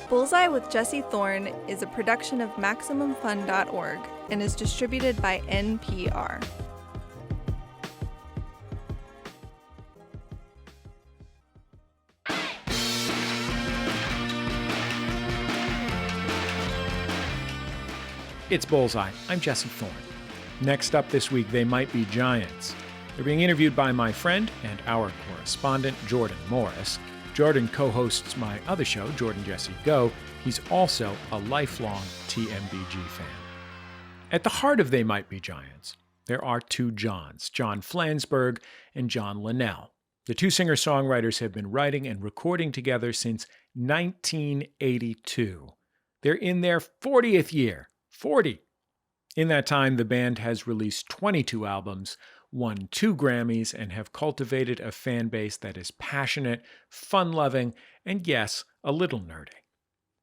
Bullseye with Jesse Thorn is a production of MaximumFun.org and is distributed by NPR. It's Bullseye. I'm Jesse Thorn. Next up this week, They Might Be Giants. They're being interviewed by my friend and our correspondent, Jordan Morris. Jordan co-hosts my other show, Jordan Jesse Go. He's also a lifelong TMBG fan. At the heart of They Might Be Giants, there are two Johns, John Flansburgh and John Linnell. The two singer-songwriters have been writing and recording together since 1982. They're in their 40th year. 40. In that time, the band has released 22 albums, won 2 Grammys, and have cultivated a fan base that is passionate, fun-loving, and yes, a little nerdy.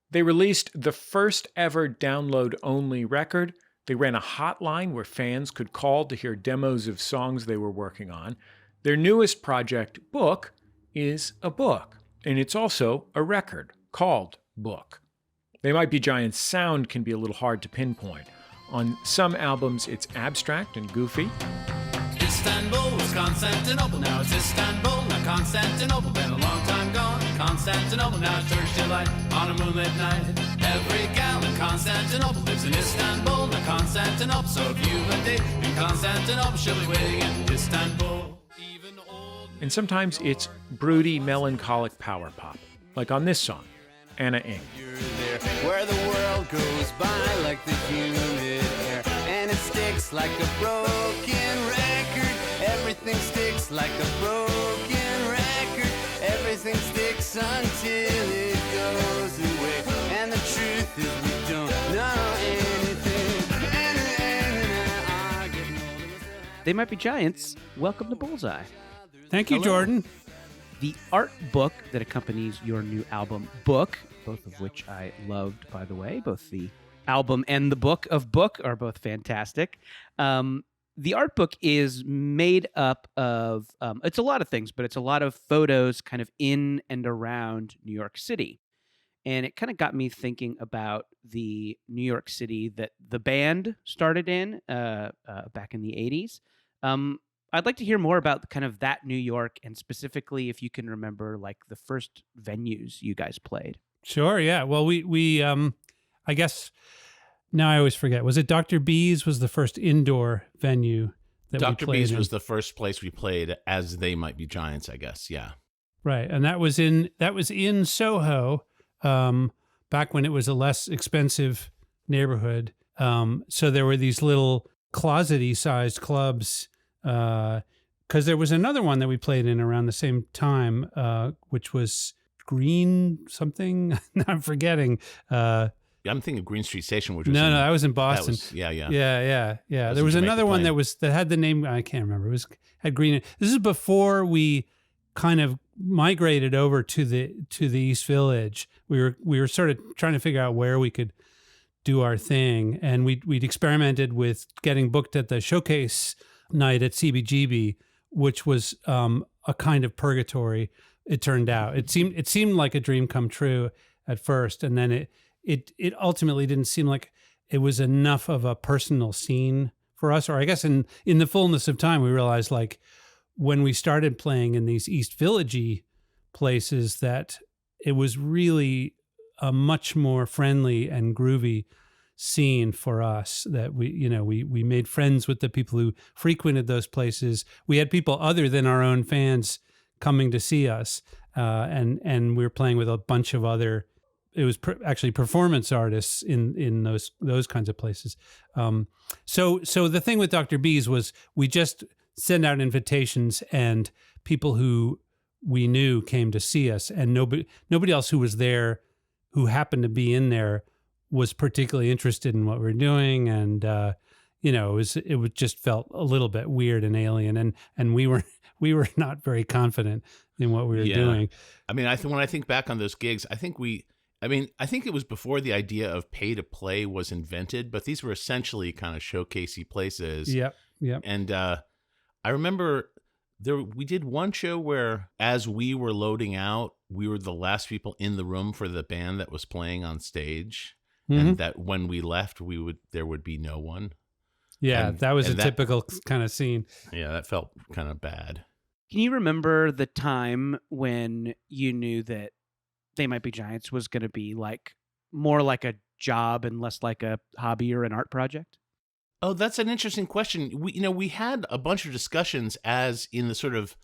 They released the first ever download-only record. They ran a hotline where fans could call to hear demos of songs they were working on. Their newest project, Book, is a book, and it's also a record called Book. They Might Be Giants' sound can be a little hard to pinpoint. On some albums, it's abstract and goofy. Istanbul was Constantinople, now it's Istanbul, not Constantinople. Been a long time gone, Constantinople, now it's Turkish delight on a moonlit night. Every gal in Constantinople lives in Istanbul, not Constantinople. So if you've a date in Constantinople, she'll be waiting in Istanbul. And sometimes it's broody, melancholic power pop, like on this song, Anna Ing. You're there where the world goes by like the humid air, and it sticks like a broken record. Everything sticks like a broken record. Everything sticks until it goes away. And the truth is we don't know anything. They Might Be Giants. Welcome to Bullseye. Thank you, Hello. Jordan. The art book that accompanies your new album, Book, both of which I loved, by the way. Both the album and the book of Book are both fantastic. The art book is made up of, it's a lot of things, but it's a lot of photos kind of in and around New York City. And it kind of got me thinking about the New York City that the band started in back in the 80s. I'd like to hear more about kind of that New York, and specifically if you can remember like the first venues you guys played. Sure, yeah. Well, we I guess now I always forget. Was it Dr. B's was the first indoor venue that Dr. we played B's in? was the first place we played as They Might Be Giants, I guess. Yeah. Right, and that was in Soho, back when it was a less expensive neighborhood. So there were these little closet-y sized clubs. Because there was another one that we played in around the same time, which was Green something. I'm forgetting. I'm thinking of Green Street Station, which was No, that was in Boston. Yeah. There was another one that had the name, I can't remember. Had Green. This is before we kind of migrated over to the East Village. We were sort of trying to figure out where we could do our thing, and we'd experimented with getting booked at the Showcase night at CBGB, which was a kind of purgatory. It turned out it seemed like a dream come true at first, and then it ultimately didn't seem like it was enough of a personal scene for us. Or I guess in the fullness of time, we realized like when we started playing in these East Village-y places that it was really a much more friendly and groovy scene for us, that we made friends with the people who frequented those places. We had people other than our own fans coming to see us, and we were playing with a bunch of other. It was actually performance artists in those kinds of places. So the thing with Dr. B's was we just send out invitations, and people who we knew came to see us, and nobody else who was there, who happened to be in there, was particularly interested in what we were doing, and it just felt a little bit weird and alien, and we were not very confident in what we were doing. I mean, when I think back on those gigs, I think it was before the idea of pay to play was invented, but these were essentially kind of showcasey places. Yep. And I remember we did one show where, as we were loading out, we were the last people in the room for the band that was playing on stage, Mm-hmm. and that when we left, there would be no one. Yeah, And- that was a and that- typical kind of scene. Yeah, that felt kind of bad. Can you remember the time when you knew that They Might Be Giants was going to be like more like a job and less like a hobby or an art project? Oh, that's an interesting question. We had a bunch of discussions as in the sort of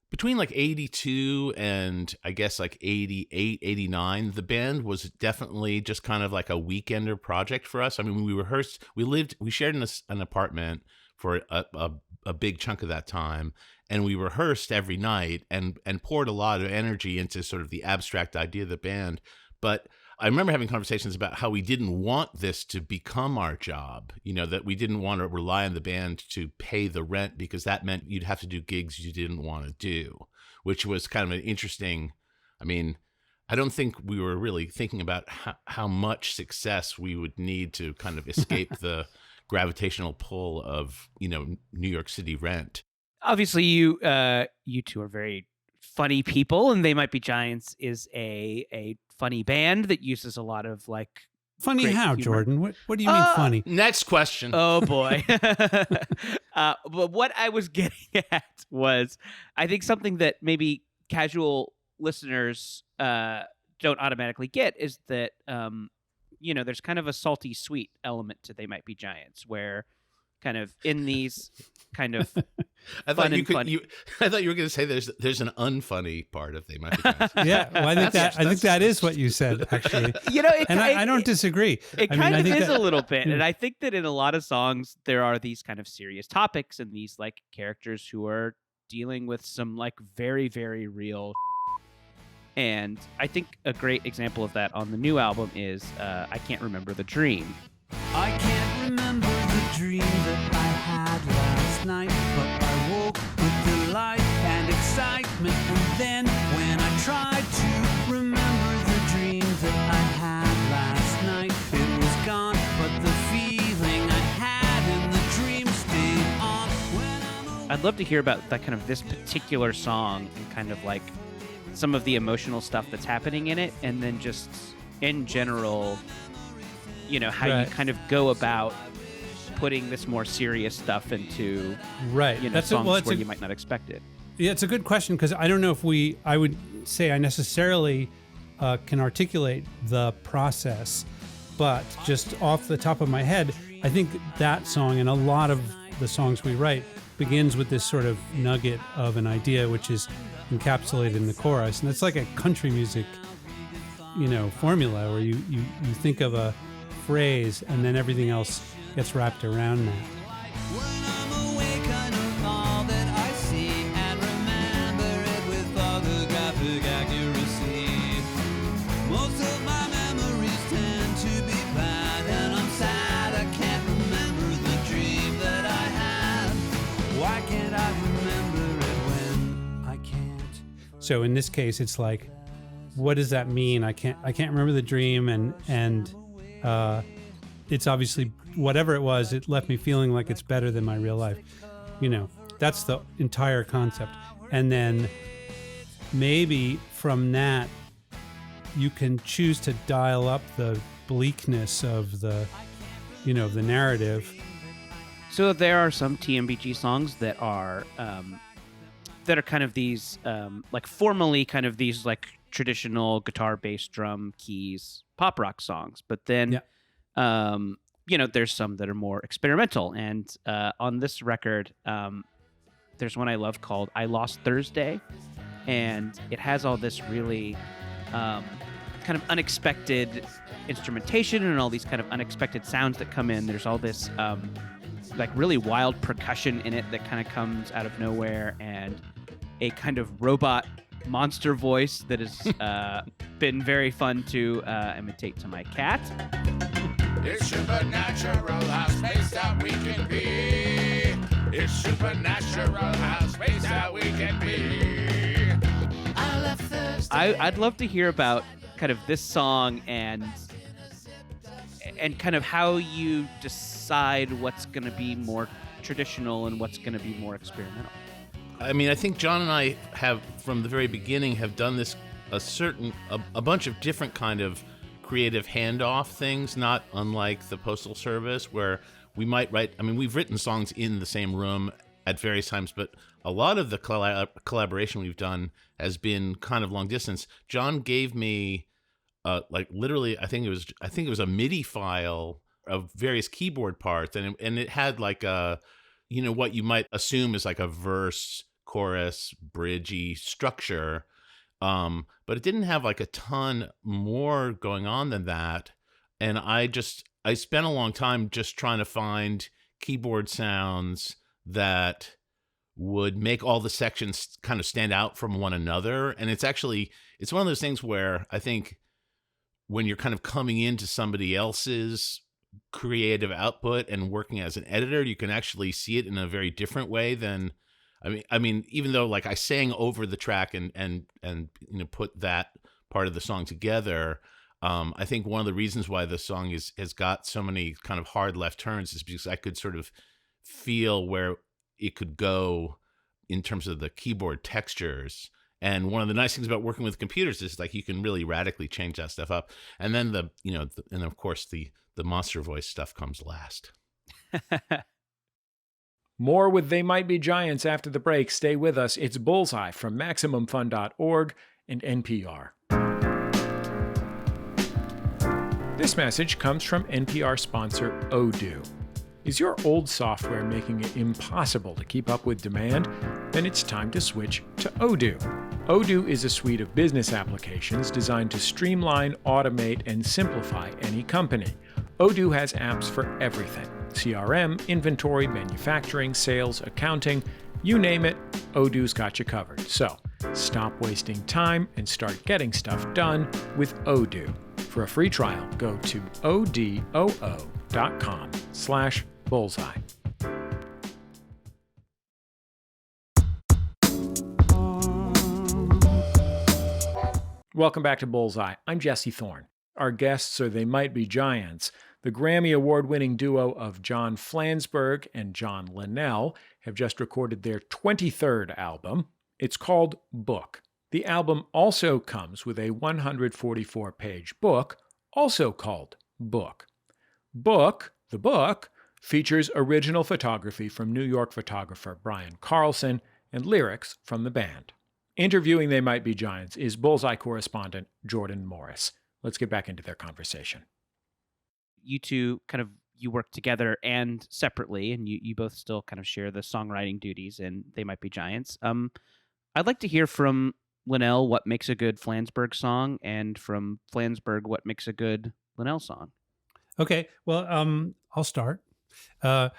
between like 82 and I guess like 88, 89, the band was definitely just kind of like a weekender project for us. I mean, we rehearsed, we shared in an apartment for a big chunk of that time, and we rehearsed every night and poured a lot of energy into sort of the abstract idea of the band. But I remember having conversations about how we didn't want this to become our job, that we didn't want to rely on the band to pay the rent, because that meant you'd have to do gigs you didn't want to do, which was kind of an interesting, I mean, I don't think we were really thinking about how much success we would need to kind of escape the gravitational pull of, New York City rent. Obviously, you two are very funny people, and They Might Be Giants is a funny band that uses a lot of like Funny great how, humor. Jordan? What do you mean funny? Next question. Oh boy. But what I was getting at was, I think something that maybe casual listeners don't automatically get is that there's kind of a salty sweet element to They Might Be Giants, where kind of in these kind of I fun thought you and could. funny. I thought you were going to say there's an unfunny part of They Might Be Giants. Yeah, well, I think that is what you said, actually. And I don't disagree. It I mean, kind I of think is that- a little bit, and I think that in a lot of songs there are these kind of serious topics and these like characters who are dealing with some like very, very real. And I think a great example of that on the new album is I Can't Remember the Dream. I can't remember the dream that I had last night, but I woke with delight and excitement. And then when I tried to remember the dream that I had last night, it was gone, but the feeling I had in the dream stayed on. When I'm I'd love to hear about that kind of this particular song and kind of like some of the emotional stuff that's happening in it, and then just in general, how you Right. kind of go about putting this more serious stuff into Right. songs where you might not expect it. Yeah, it's a good question, because I don't know if I would say I necessarily can articulate the process, but just off the top of my head, I think that song and a lot of the songs we write begins with this sort of nugget of an idea, which is encapsulated in the chorus. And it's like a country music, formula where you think of a phrase and then everything else gets wrapped around that. When I'm awake, I know all that I see and remember it with photographic accuracy. Most of my memories tend to be bad, and I'm sad I can't remember the dream that I had. Why can't I remember it when I can't? So in this case, it's like, what does that mean? I can't remember the dream, and it's obviously whatever it was. It left me feeling like it's better than my real life. That's the entire concept. And then maybe from that, you can choose to dial up the bleakness of the narrative. So there are some TMBG songs that are kind of these like formally kind of these like traditional guitar, bass, drum, keys, pop rock songs, but then there's some that are more experimental. And on this record, there's one I love called I Lost Thursday, and it has all this really kind of unexpected instrumentation and all these kind of unexpected sounds that come in. There's all this like really wild percussion in it that kind of comes out of nowhere, and a kind of robot monster voice that has been very fun to imitate to my cat. It's supernatural, how spaced out we can be. It's supernatural, how spaced out we can be. I left Thursday. I'd love to hear about kind of this song and kind of how you decide what's going to be more traditional and what's going to be more experimental. I mean, I think John and I have, from the very beginning, have done this a bunch of different kind of creative handoff things, not unlike the Postal Service, where we might write. I mean, we've written songs in the same room at various times, but a lot of the collaboration we've done has been kind of long distance. John gave me like literally, I think it was a MIDI file of various keyboard parts, and it had like a, you know, what you might assume is like a verse, chorus, bridgey structure, but it didn't have like a ton more going on than that. And I spent a long time just trying to find keyboard sounds that would make all the sections kind of stand out from one another. And it's one of those things where I think when you're kind of coming into somebody else's creative output and working as an editor, you can actually see it in a very different way than, I mean, even though like I sang over the track and you know, put that part of the song together, I think one of the reasons why the song has got so many kind of hard left turns is because I could sort of feel where it could go in terms of the keyboard textures. And one of the nice things about working with computers is like you can really radically change that stuff up. And then and of course the monster voice stuff comes last. More with They Might Be Giants after the break. Stay with us. It's Bullseye from MaximumFun.org and NPR. This message comes from NPR sponsor Odoo. Is your old software making it impossible to keep up with demand? Then it's time to switch to Odoo. Odoo is a suite of business applications designed to streamline, automate, and simplify any company. Odoo has apps for everything: CRM, inventory, manufacturing, sales, accounting, you name it, Odoo's got you covered. So stop wasting time and start getting stuff done with Odoo. For a free trial, go to odoo.com/bullseye. Welcome back to Bullseye. I'm Jesse Thorn. Our guests are They Might Be Giants. The Grammy Award-winning duo of John Flansburgh and John Linnell have just recorded their 23rd album. It's called Book. The album also comes with a 144-page book, also called Book. Book, the book, features original photography from New York photographer Brian Karlsson and lyrics from the band. Interviewing They Might Be Giants is Bullseye correspondent Jordan Morris. Let's get back into their conversation. You two you work together and separately, and you both still kind of share the songwriting duties, and They Might Be Giants. I'd like to hear from Linnell what makes a good Flansburgh song, and from Flansburgh what makes a good Linnell song. Okay, well, I'll start. I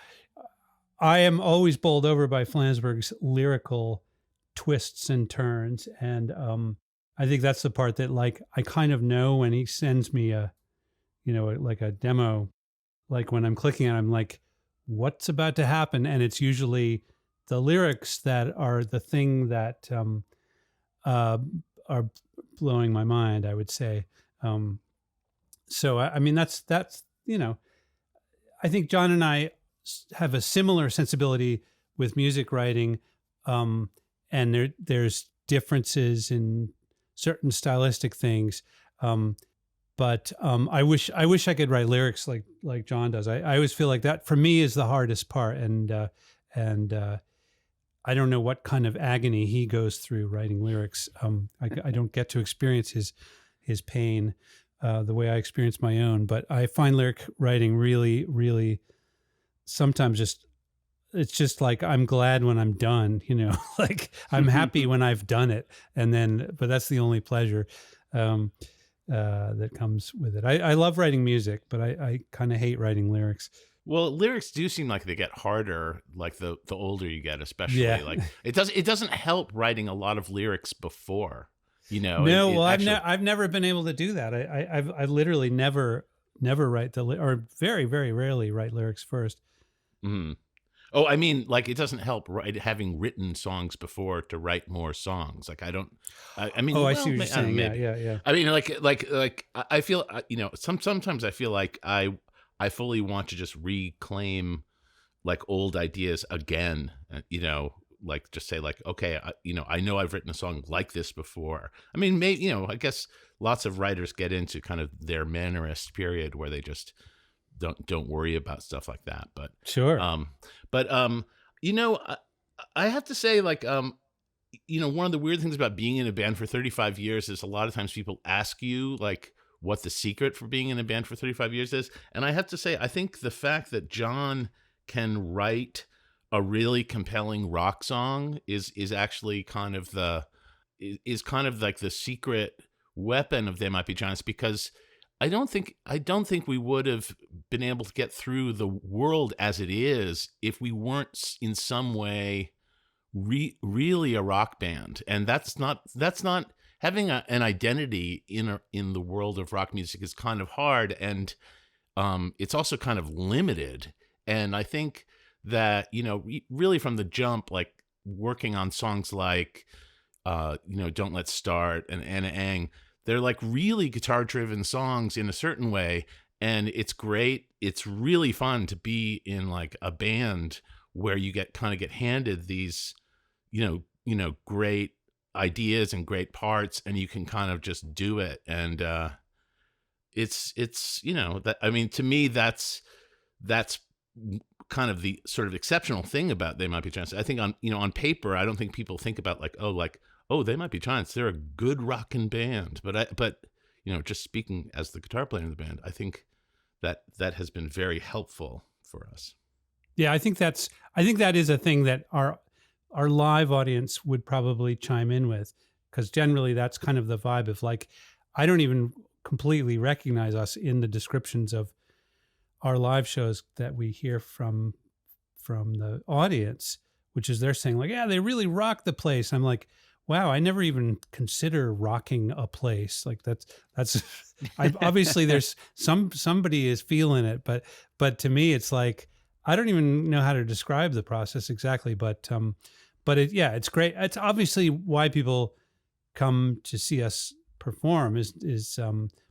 am always bowled over by Flansburgh's lyrical twists and turns, and I think that's the part that, like, I kind of know when he sends me a demo, like when I'm clicking it, I'm like, what's about to happen? And it's usually the lyrics that are the thing that are blowing my mind, I would say. So I mean, that's I think John and I have a similar sensibility with music writing, and there's differences in certain stylistic things. But I wish I could write lyrics like John does. I always feel like that for me is the hardest part, and I don't know what kind of agony he goes through writing lyrics. I don't get to experience his pain the way I experience my own. But I find lyric writing really, really sometimes it's just like I'm glad when I'm done. Like I'm happy when I've done it, but that's the only pleasure that comes with it. I love writing music, but I kind of hate writing lyrics. Well, lyrics do seem like they get harder, like the older you get, especially. Yeah. Like it doesn't help writing a lot of lyrics before, No, I've never been able to do that. I literally never write or very, very rarely write lyrics first. Mm-hmm. Oh, I mean, like it doesn't help having written songs before to write more songs. Like I mean. Oh, I see what you're saying. Yeah. I mean, like I feel, sometimes I feel like I fully want to just reclaim like old ideas again, like just say like, okay, I know I've written a song like this before. I mean, maybe, I guess lots of writers get into kind of their mannerist period where they just don't worry about stuff like that. But Sure. I have to say, like, one of the weird things about being in a band for 35 years is a lot of times people ask you like what the secret for being in a band for 35 years is. And I have to say, I think the fact that John can write a really compelling rock song is actually kind of like the secret weapon of They Might Be Giants, because I don't think we would have been able to get through the world as it is if we weren't in some way really a rock band. And that's not having an identity in the world of rock music is kind of hard, and it's also kind of limited. And I think that really from the jump, like working on songs like Don't Let's Start and Anna Ang, they're like really guitar driven songs in a certain way, and it's great. It's really fun to be in like a band where you get handed these great ideas and great parts, and you can kind of just do it. And it's that, I mean, to me that's kind of the sort of exceptional thing about They Might Be Giants. I think on paper, I don't think people think about They Might Be Giants, they're a good rockin' band. But just speaking as the guitar player in the band, I think that has been very helpful for us. Yeah, I think that is a thing that our live audience would probably chime in with, because generally that's kind of the vibe of like, I don't even completely recognize us in the descriptions of our live shows that we hear from the audience, which is they're saying like, yeah, they really rock the place. I'm like, wow, I never even consider rocking a place. Like that's obviously there's somebody is feeling it, but to me it's like, I don't even know how to describe the process exactly, but it's great. It's obviously why people come to see us perform is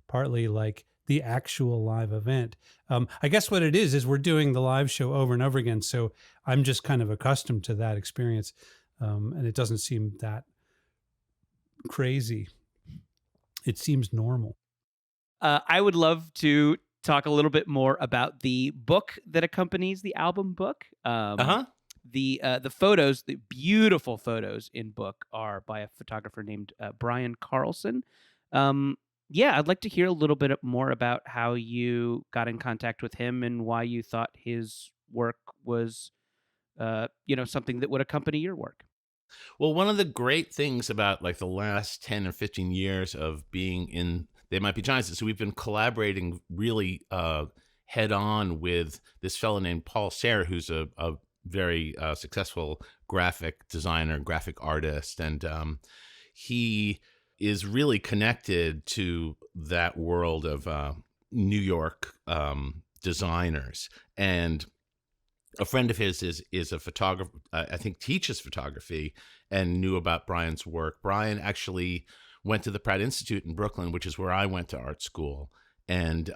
partly like the actual live event. I guess what it is we're doing the live show over and over again. So I'm just kind of accustomed to that experience. And it doesn't seem that crazy. It seems normal. I would love to talk a little bit more about the book that accompanies the album book. The photos, the beautiful photos in book, are by a photographer named Brian Karlsson. I'd like to hear a little bit more about how you got in contact with him and why you thought his work was, something that would accompany your work. Well, one of the great things about like the last 10 or 15 years of being in They Might Be Giants is we've been collaborating really head on with this fellow named Paul Sayre, who's a very successful graphic designer, graphic artist. And he is really connected to that world of New York designers. And a friend of his is a photographer, I think teaches photography, and knew about Brian's work. Brian actually went to the Pratt Institute in Brooklyn, which is where I went to art school. And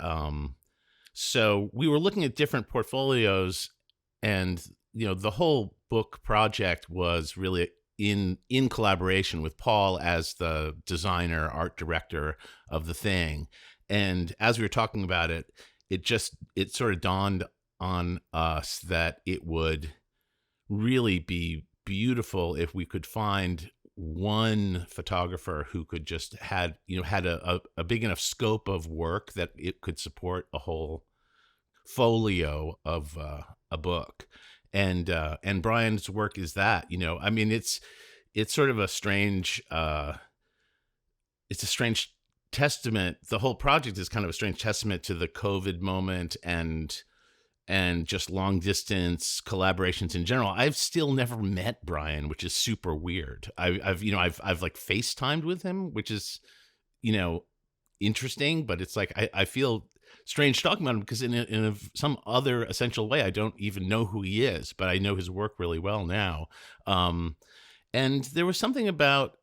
so we were looking at different portfolios, and the whole book project was really in collaboration with Paul as the designer, art director of the thing. And as we were talking about it, it sort of dawned on us that it would really be beautiful if we could find one photographer who could just had a big enough scope of work that it could support a whole folio of a book. And Brian's work is that, I mean, it's sort of a strange, it's a strange testament. The whole project is kind of a strange testament to the COVID moment and just long distance collaborations in general. I've still never met Brian, which is super weird. I've like FaceTimed with him, which is, interesting, but it's like, I feel strange talking about him because in some other essential way, I don't even know who he is, but I know his work really well now. And there was something about,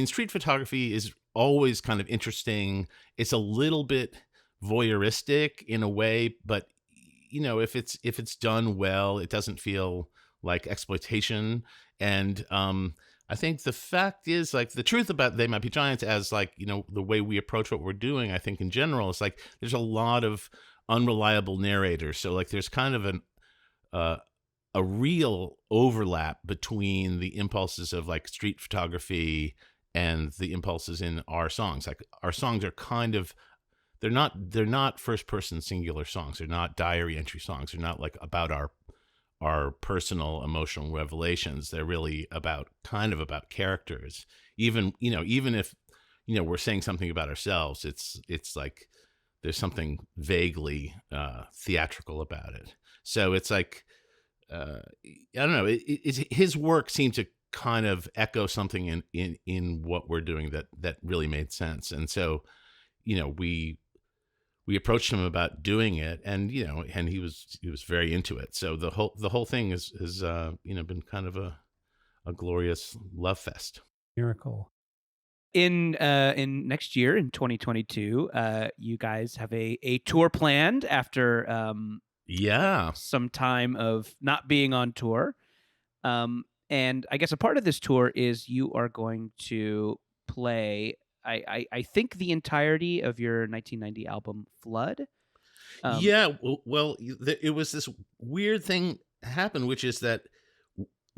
street photography is always kind of interesting. It's a little bit voyeuristic in a way, but if it's done well, it doesn't feel like exploitation. And I think the fact is, like, the truth about They Might Be Giants, as like, you know, the way we approach what we're doing, I think in general, is like there's a lot of unreliable narrators. So like there's kind of a real overlap between the impulses of like street photography and the impulses in our songs. Like our songs are kind of, they're not first person singular songs. They're not diary entry songs. They're not like about our personal emotional revelations. They're really about characters. Even if, you know, we're saying something about ourselves, it's like there's something vaguely theatrical about it. So it's like, I don't know, his work seemed to kind of echo something in what we're doing that really made sense. And so, you know, we approached him about doing it, and you know, and he was very into it. So the whole thing has you know, been kind of a glorious love fest. Miracle. In next year, in 2022, you guys have a tour planned after some time of not being on tour. And I guess a part of this tour is you are going to play, I think, the entirety of your 1990 album Flood. Well, it was this weird thing happened, which is that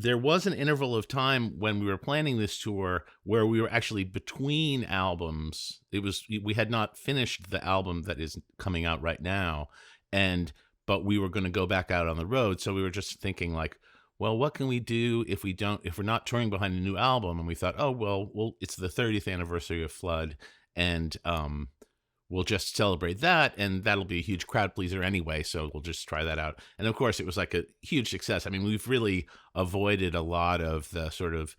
there was an interval of time when we were planning this tour where we were actually between albums. We had not finished the album that is coming out right now, but we were going to go back out on the road. So we were just thinking like, well, what can we do if we're not touring behind a new album? And we thought, oh, well, it's the 30th anniversary of Flood, and we'll just celebrate that, and that'll be a huge crowd pleaser anyway, so we'll just try that out. And of course, it was like a huge success. I mean, we've really avoided a lot of the sort of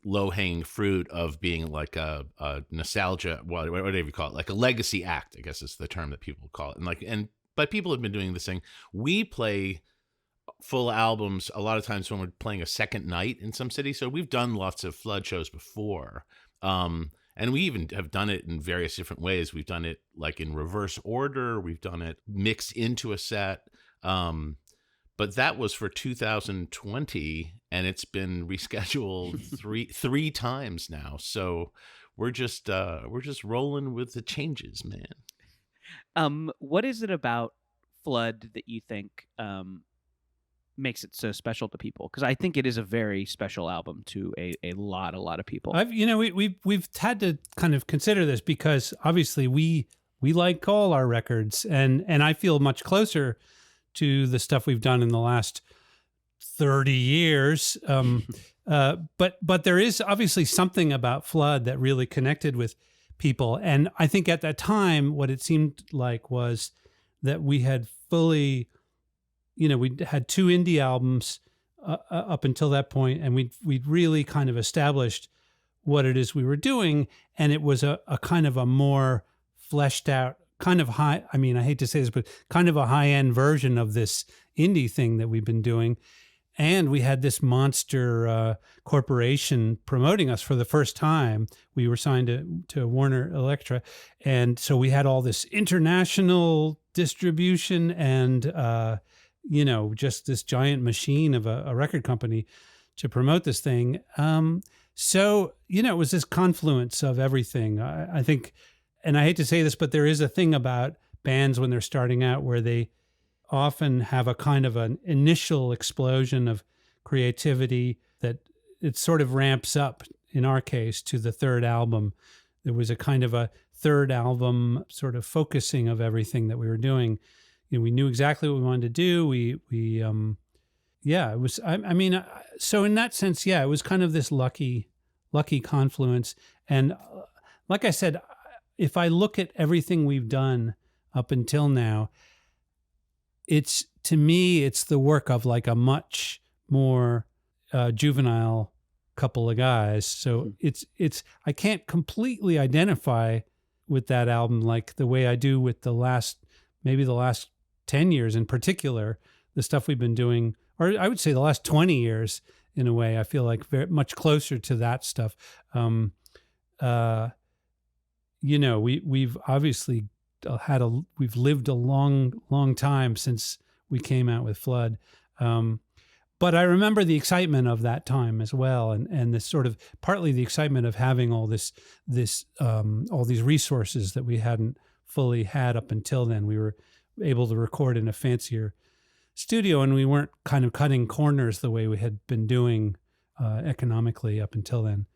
low-hanging fruit of being like a nostalgia, whatever you call it, like a legacy act, I guess is the term that people call it. But people have been doing this thing. We play full albums a lot of times when we're playing a second night in some city. So we've done lots of Flood shows before. And we even have done it in various different ways. We've done it like in reverse order. We've done it mixed into a set. But that was for 2020, and it's been rescheduled three times now. So we're just rolling with the changes, man. What is it about Flood that you think makes it so special to people? Because I think it is a very special album to a lot of people. We've had to kind of consider this because obviously we like all our records, and I feel much closer to the stuff we've done in the last 30 years. But there is obviously something about Flood that really connected with people, and I think at that time what it seemed like was that we had fully, we'd had 2 indie albums up until that point, and we'd really kind of established what it is we were doing, and it was a kind of a more fleshed out, kind of high, I mean, I hate to say this, but kind of a high-end version of this indie thing that we've been doing. And we had this monster corporation promoting us for the first time. We were signed to Warner Elektra, and so we had all this international distribution and just this giant machine of a record company to promote this thing. So it was this confluence of everything. I think, and I hate to say this, but there is a thing about bands when they're starting out where they often have a kind of an initial explosion of creativity that it sort of ramps up, in our case, to the third album. There was a kind of a third album sort of focusing of everything that we were doing. We knew exactly what we wanted to do. It was, I mean, so in that sense, it was kind of this lucky confluence. And like I said, if I look at everything we've done up until now, to me, it's the work of like a much more juvenile couple of guys. So I can't completely identify with that album like the way I do with the last 10 years in particular, the stuff we've been doing, or I would say the last 20 years in a way. I feel like very much closer to that stuff. We've obviously we've lived a long time since we came out with Flood. But I remember the excitement of that time as well, and this sort of partly the excitement of having all all these resources that we hadn't fully had up until then. We were able to record in a fancier studio, and we weren't kind of cutting corners the way we had been doing economically up until then.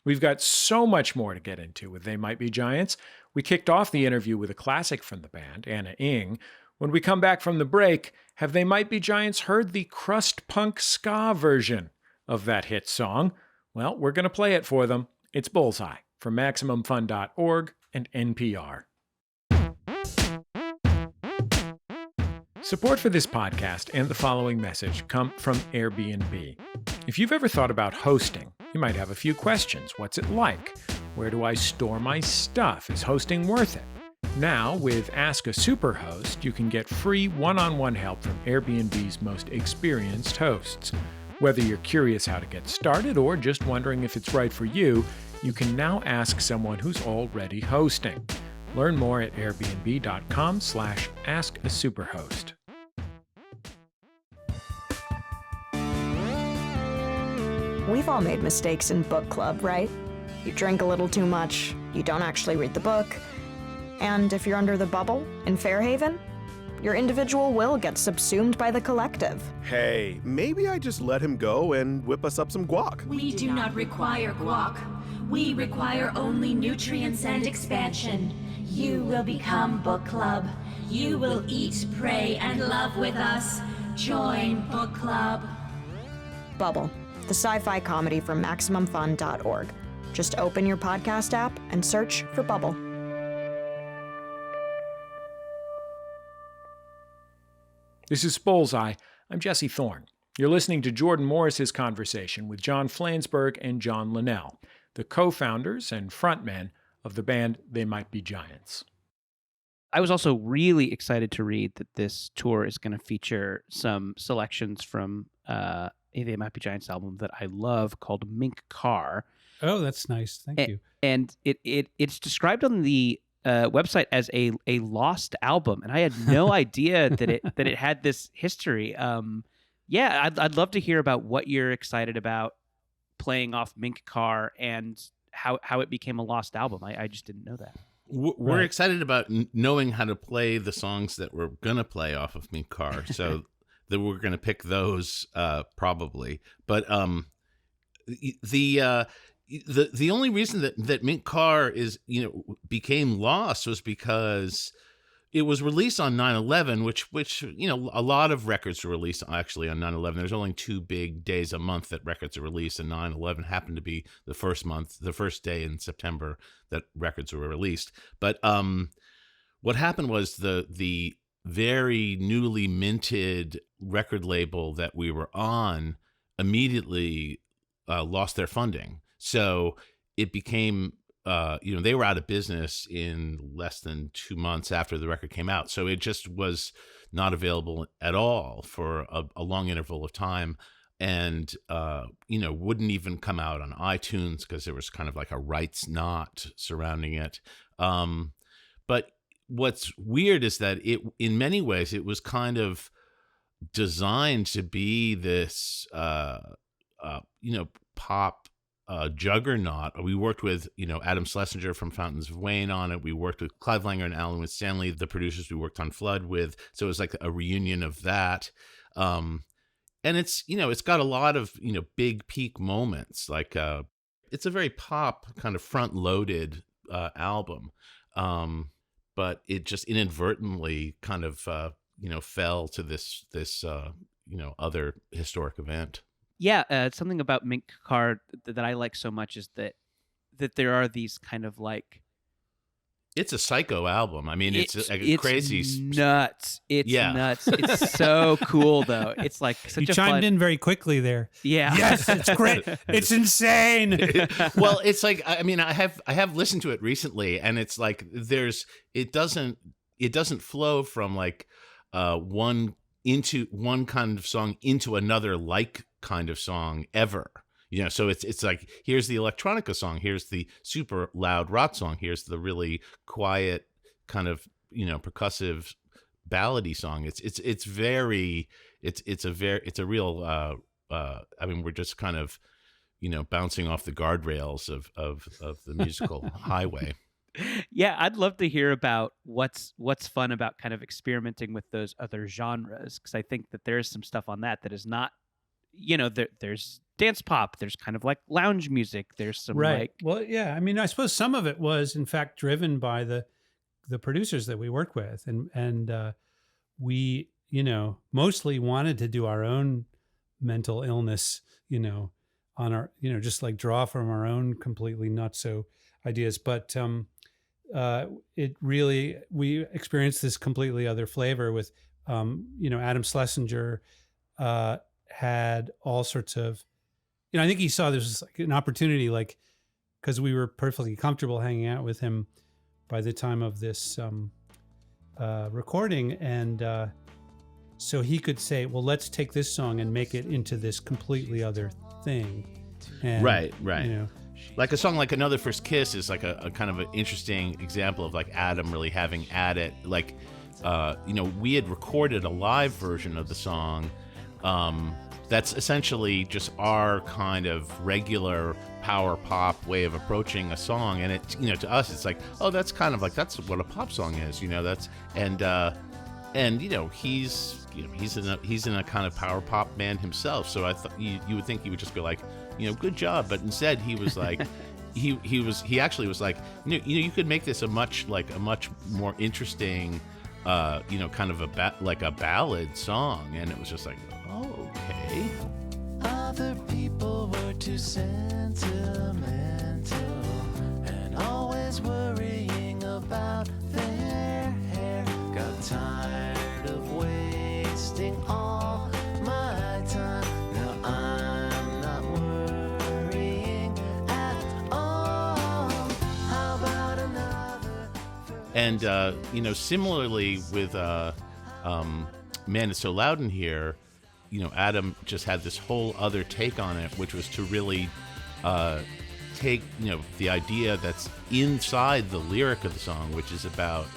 We've got so much more to get into with They Might Be Giants. We kicked off the interview with a classic from the band, Anna Ing. When we come back from the break, have They Might Be Giants heard the crust punk ska version of that hit song? Well, we're going to play it for them. It's Bullseye from MaximumFun.org and NPR. Support for this podcast and the following message come from Airbnb. If you've ever thought about hosting, you might have a few questions. What's it like? Where do I store my stuff? Is hosting worth it? Now, with Ask a Superhost, you can get free one-on-one help from Airbnb's most experienced hosts. Whether you're curious how to get started or just wondering if it's right for you, you can now ask someone who's already hosting. Learn more at airbnb.com/askasuperhost. We've all made mistakes in book club, right? You drink a little too much, you don't actually read the book, and if you're under the bubble in Fairhaven, your individual will get subsumed by the collective. Hey, maybe I just let him go and whip us up some guac. We do not require guac. We require only nutrients and expansion. You will become book club. You will eat, pray, and love with us. Join book club. Bubble, the sci-fi comedy from MaximumFun.org. Just open your podcast app and search for Bubble. This is Bullseye. I'm Jesse Thorn. You're listening to Jordan Morris's conversation with John Flansburgh and John Linnell, the co-founders and frontmen of the band They Might Be Giants. I was also really excited to read that this tour is going to feature some selections from a They Might Be Giants album that I love called Mink Car. Oh, that's nice. Thank you. And it's described on the website as a lost album, and I had no idea that it had this history. I'd love to hear about what you're excited about playing off Mink Car and how it became a lost album. I just didn't know that. We're excited about knowing how to play the songs that we're gonna play off of Mink Car, so that we're gonna pick those probably. But the only reason that Mink Car became lost was because it was released on 9/11, which a lot of records were released actually on 9/11. There's only 2 big days a month that records are released, and 9/11 happened to be the first day in September that records were released. But what happened was the very newly minted record label that we were on immediately lost their funding. So it became, they were out of business in less than 2 months after the record came out. So it just was not available at all for a long interval of time, and, wouldn't even come out on iTunes because there was kind of like a rights knot surrounding it. But what's weird is that in many ways, it was kind of designed to be this, pop juggernaut. We worked with, Adam Schlesinger from Fountains of Wayne on it. We worked with Clive Langer and Alan Stanley, the producers we worked on Flood with. So it was like a reunion of that. And it's, it's got a lot of, big peak moments. Like it's a very pop kind of front loaded album. But it just inadvertently kind of, fell to this other historic event. Yeah, something about Mink Car that I like so much is that there are these kind of like... It's a psycho album. I mean, it's crazy. Nuts. It's nuts. It's so cool, though. It's like such you chimed in very quickly there. Yeah. Yes, it's great. It's insane. Well, it's like, I mean, I have listened to it recently, and it's like it doesn't flow from like one kind of song into another like kind of song ever. So it's like, here's the electronica song, here's the super loud rock song, here's the really quiet kind of percussive ballady song. It's very it's a real. I mean, we're just kind of, bouncing off the guardrails of the musical highway. Yeah, I'd love to hear about what's fun about kind of experimenting with those other genres, because I think that there's some stuff on that is not, there's dance pop, there's kind of like lounge music, there's some right. Well, yeah, I mean, I suppose some of it was in fact driven by the producers that we worked with, and we, mostly wanted to do our own mental illness, on our, just like draw from our own completely nutso ideas, but it really, we experienced this completely other flavor with, Adam Schlesinger had all sorts of, I think he saw this as like an opportunity, like, because we were perfectly comfortable hanging out with him by the time of this recording, and so he could say, well, let's take this song and make it into this completely other thing. And, right. Like a song like Another First Kiss is like a kind of an interesting example of like Adam really having at it. Like, we had recorded a live version of the song that's essentially just our kind of regular power pop way of approaching a song. And it, to us, it's like, oh, that's kind of like, that's what a pop song is, that's, and he's in a kind of power pop band himself. So I thought you would think he would just go like, good job. But instead he was like, he actually was like, you could make this a much more interesting, kind of a ballad song. And it was just like, oh, okay. Other people were too sentimental and always worrying about their hair. Got tired of wasting all my time. Now I'm not worrying at all. How about another? And similarly with Man It's So Loud in Here, Adam just had this whole other take on it, which was to really take, the idea that's inside the lyric of the song, which is about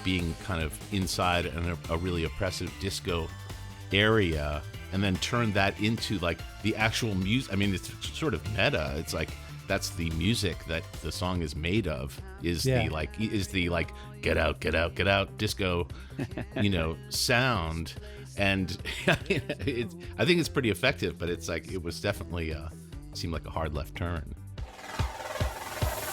being kind of inside a really oppressive disco area, and then turn that into like the actual music. I mean, it's sort of meta. It's like that's the music that the song is made of, is the get out, get out, get out disco, sound. And I think it's pretty effective, but it's like, it was definitely seemed like a hard left turn.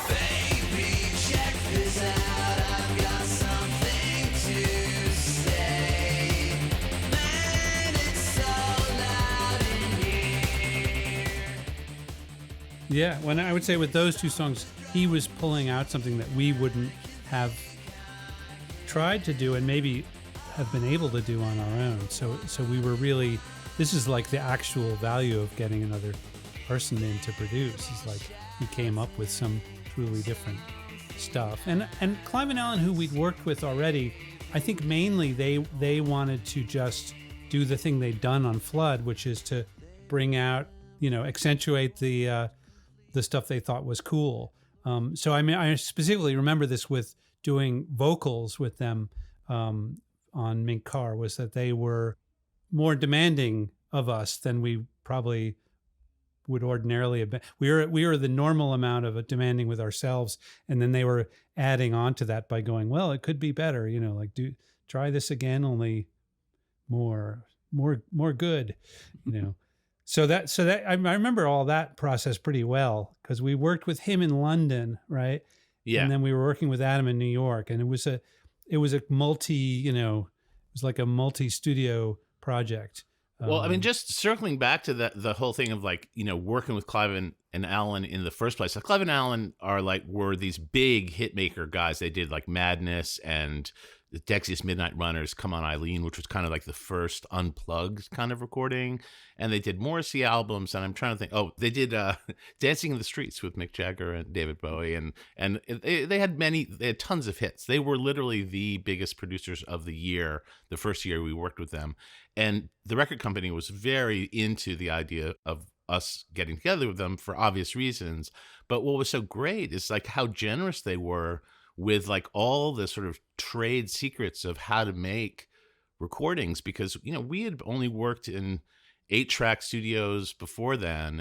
Baby, check this out. I've got something to say. Man, it's so loud in here. Yeah, when I would say with those two songs, he was pulling out something that we wouldn't have tried to do and maybe have been able to do on our own. So we were really, this is like the actual value of getting another person in to produce. It's like he came up with some truly different stuff. And Clive and Alan, who we'd worked with already, I think mainly they wanted to just do the thing they'd done on Flood, which is to bring out, accentuate the stuff they thought was cool. So I mean, I specifically remember this with doing vocals with them on Mink Car, was that they were more demanding of us than we probably would ordinarily have been. We were the normal amount of demanding with ourselves, and then they were adding on to that by going, well, it could be better, like try this again, only more good, So that I remember all that process pretty well, because we worked with him in London, right? Yeah. And then we were working with Adam in New York, and it was a multi, it was like a multi-studio project. Well, I mean, just circling back to the whole thing of like, working with Clive and Alan in the first place. Like Clive and Alan were these big hit maker guys. They did like Madness and the Dexiest Midnight Runners, Come On Eileen, which was kind of like the first unplugged kind of recording. And they did Morrissey albums, and I'm trying to think. Oh, they did Dancing in the Streets with Mick Jagger and David Bowie, and they had tons of hits. They were literally the biggest producers of the year, the first year we worked with them. And the record company was very into the idea of us getting together with them for obvious reasons. But what was so great is like how generous they were with like all the sort of trade secrets of how to make recordings because, we had only worked in 8-track studios before then,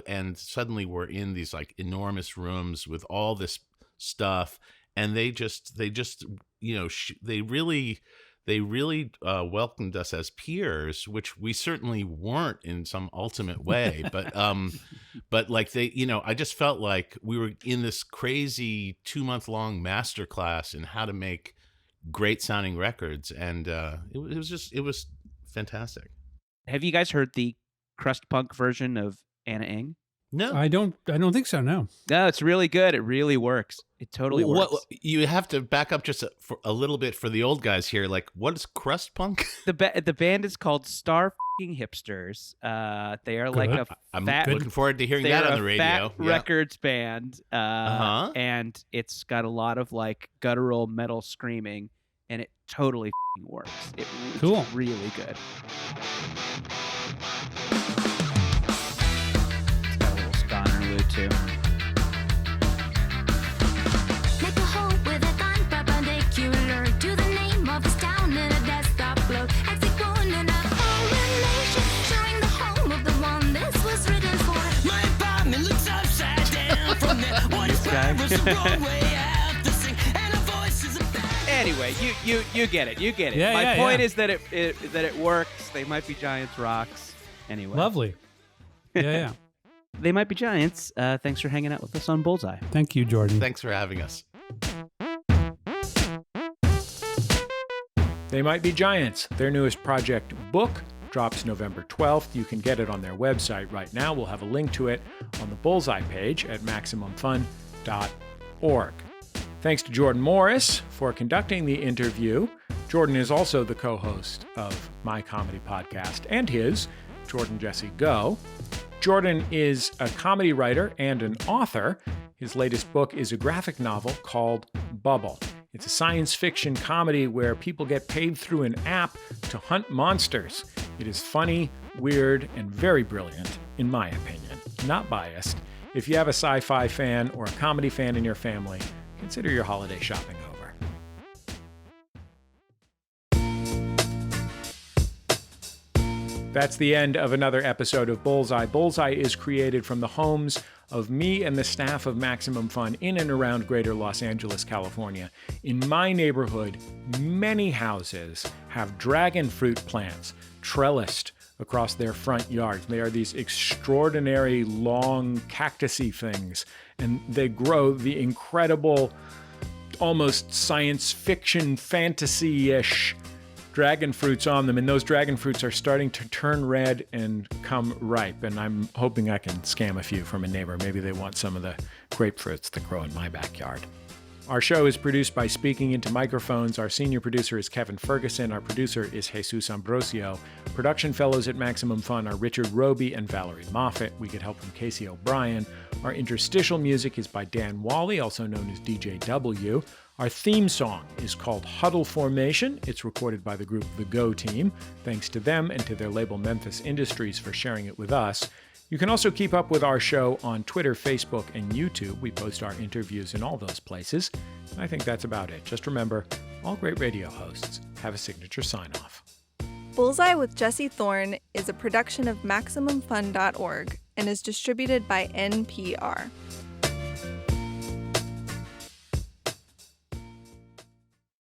and suddenly we're in these like enormous rooms with all this stuff, and they really welcomed us as peers, which we certainly weren't in some ultimate way, but like I just felt like we were in this crazy 2-month-long masterclass in how to make great sounding records, and it was fantastic. Have you guys heard the crust punk version of Anna Ing? No, I don't think so. No. No, it's really good. It really works. It totally works. You have to back up just for a little bit for the old guys here. Like, what is crust punk? The band is called Star F***ing Hipsters. They are like a I'm fat, looking forward to hearing that on the radio. Fat records band, and it's got a lot of like guttural metal screaming, and it totally f***ing works. It's cool. Really good. Too. Make a hole with a gun perpendicular to the name of this town in a desktop flow. Executing a correlation, showing the home of the one this was written for. My apartment looks upside down from there. What is Paris, the Broadway after sing, and a voice is a bad. Anyway, you get it. You get it. Yeah, My point is that it works. They Might Be Giants rocks. Anyway. Lovely. Yeah. They Might Be Giants. Thanks for hanging out with us on Bullseye. Thank you, Jordan. Thanks for having us. They Might Be Giants. Their newest project, Book, drops November 12th. You can get it on their website right now. We'll have a link to it on the Bullseye page at MaximumFun.org. Thanks to Jordan Morris for conducting the interview. Jordan is also the co-host of my comedy podcast and his, Jordan Jesse Go. Jordan is a comedy writer and an author. His latest book is a graphic novel called Bubble. It's a science fiction comedy where people get paid through an app to hunt monsters. It is funny, weird, and very brilliant, in my opinion. Not biased. If you have a sci-fi fan or a comedy fan in your family, consider your holiday shopping over. That's the end of another episode of Bullseye. Bullseye is created from the homes of me and the staff of Maximum Fun in and around greater Los Angeles, California. In my neighborhood, many houses have dragon fruit plants trellised across their front yards. They are these extraordinary long cactusy things, and they grow the incredible, almost science fiction fantasy-ish dragon fruits on them, and those dragon fruits are starting to turn red and come ripe, and I'm hoping I can scam a few from a neighbor. Maybe they want some of the grapefruits that grow in my backyard. Our show is produced by Speaking Into Microphones. Our senior producer is Kevin Ferguson. Our producer is Jesus Ambrosio. Production fellows at Maximum Fun are Richard Roby and Valerie Moffat. We get help from Casey O'Brien. Our interstitial music is by Dan Wally, also known as DJ W. Our theme song is called Huddle Formation. It's recorded by the group The Go Team. Thanks to them and to their label Memphis Industries for sharing it with us. You can also keep up with our show on Twitter, Facebook, and YouTube. We post our interviews in all those places. I think that's about it. Just remember, all great radio hosts have a signature sign-off. Bullseye with Jesse Thorn is a production of MaximumFun.org and is distributed by NPR.